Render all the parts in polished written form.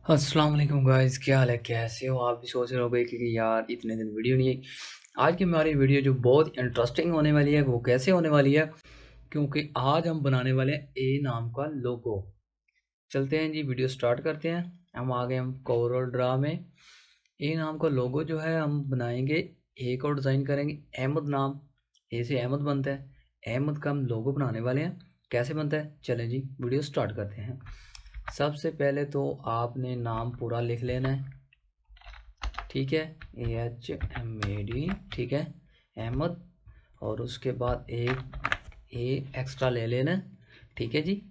अस्सलाम वालेकुम गाइस, क्या हाल है? कैसे हो आप? भी सोच रहे होगे कि यार इतने दिन वीडियो नहीं है। आज की हमारी वीडियो जो बहुत इंटरेस्टिंग होने वाली है वो कैसे होने वाली है, क्योंकि आज हम बनाने वाले हैं ए नाम का लोगो। चलते हैं जी, वीडियो स्टार्ट करते हैं। हम आ गए हम कोरल ड्रा में। ए नाम का लोगो जो है हम बनाएंगे। ए को डिज़ाइन करेंगे अहमद नाम। ए से अहमद बनता है। अहमद का हम लोगो बनाने वाले हैं। कैसे बनता है, चलें जी वीडियो स्टार्ट करते हैं। सबसे पहले तो आपने नाम पूरा लिख लेना है, ठीक है, AHMAD, ठीक है, अहमद। और उसके बाद एक ए एक्स्ट्रा ले लेना है, ठीक है जी।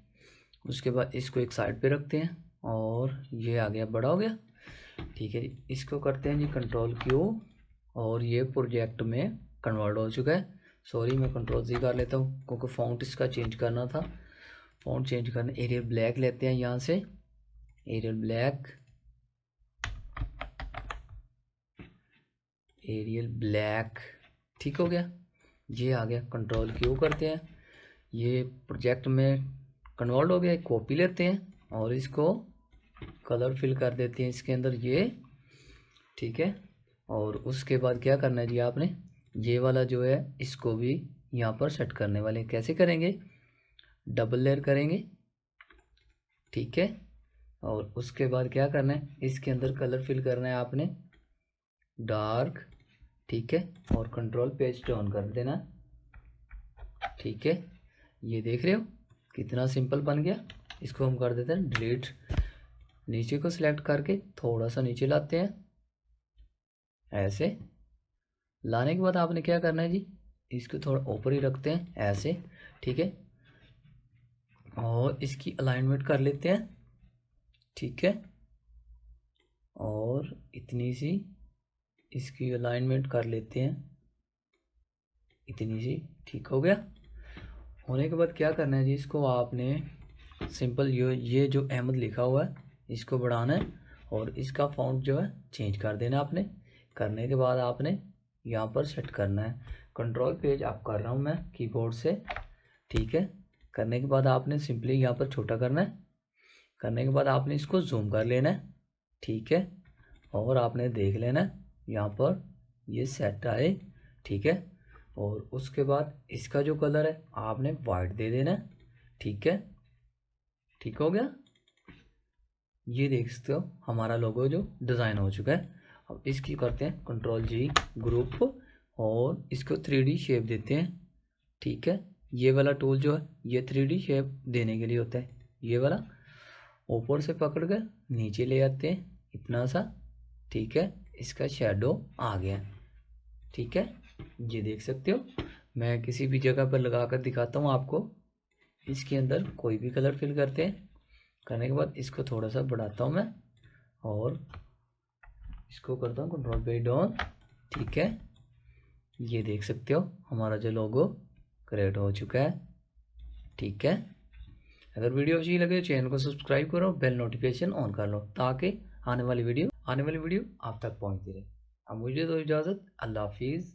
उसके बाद इसको एक साइड पे रखते हैं और ये आ गया, बड़ा हो गया, ठीक है जी। इसको करते हैं जी Ctrl+Q और ये प्रोजेक्ट में कन्वर्ट हो चुका है। सॉरी, मैं Ctrl+Z कर लेता हूँ क्योंकि फ़ॉन्ट इसका चेंज करना था। फ़ॉन्ट चेंज करना, एरियल ब्लैक लेते हैं यहाँ से, एरियल ब्लैक, एरियल ब्लैक, ठीक हो गया, ये आ गया। Ctrl+Q करते हैं, ये प्रोजेक्ट में कन्वर्ट हो गया। कॉपी लेते हैं और इसको कलर फिल कर देते हैं इसके अंदर, ये ठीक है। और उसके बाद क्या करना है जी, आपने ये वाला जो है इसको भी यहाँ पर सेट करने वाले। कैसे करेंगे, डबल लेयर करेंगे, ठीक है। और उसके बाद क्या करना है, इसके अंदर कलर फिल करना है आपने डार्क, ठीक है। और कंट्रोल पेज डाउन कर देना, ठीक है। ये देख रहे हो कितना सिंपल बन गया। इसको हम कर देते हैं डिलीट। नीचे को सिलेक्ट करके थोड़ा सा नीचे लाते हैं, ऐसे लाने के बाद आपने क्या करना है जी, इसको थोड़ा ऊपर ही रखते हैं ऐसे, ठीक है। और इसकी अलाइनमेंट कर लेते हैं, ठीक है। और इतनी सी इसकी अलाइनमेंट कर लेते हैं, इतनी सी, ठीक हो गया। होने के बाद क्या करना है जी, इसको आपने सिंपल ये जो अहमद लिखा हुआ है इसको बढ़ाना है और इसका फ़ॉन्ट जो है चेंज कर देना आपने। करने के बाद आपने यहाँ पर सेट करना है। कंट्रोल पेज आप कर रहा हूँ मैं कीबोर्ड से, ठीक है। करने के बाद आपने सिंपली यहाँ पर छोटा करना है। करने के बाद आपने इसको जूम कर लेना है, ठीक है। और आपने देख लेना है यहाँ पर ये सेट आए, ठीक है। और उसके बाद इसका जो कलर है आपने वाइट दे देना है, ठीक है, ठीक हो गया। ये देख सकते हो हमारा लोगो जो डिज़ाइन हो चुका है। अब इसकी करते हैं Ctrl+G ग्रुप और इसको 3D शेप देते हैं, ठीक है। ये वाला टूल जो है ये 3D शेप देने के लिए होता है। ये वाला ऊपर से पकड़ कर नीचे ले आते हैं इतना सा, ठीक है। इसका शेडो आ गया, ठीक है। ये देख सकते हो, मैं किसी भी जगह पर लगा कर दिखाता हूँ आपको। इसके अंदर कोई भी कलर फिल करते हैं। करने के बाद इसको थोड़ा सा बढ़ाता हूँ मैं और इसको करता हूँ कंट्रोल पे डाउन, ठीक है। ये देख सकते हो हमारा जो लोगो क्रिएट हो चुका है, ठीक है। अगर वीडियो अच्छी लगे तो चैनल को सब्सक्राइब करो, बेल नोटिफिकेशन ऑन कर लो ताकि आने वाली वीडियो आप तक पहुँचती रहे। अब मुझे तो इजाज़त, अल्लाह हाफिज़।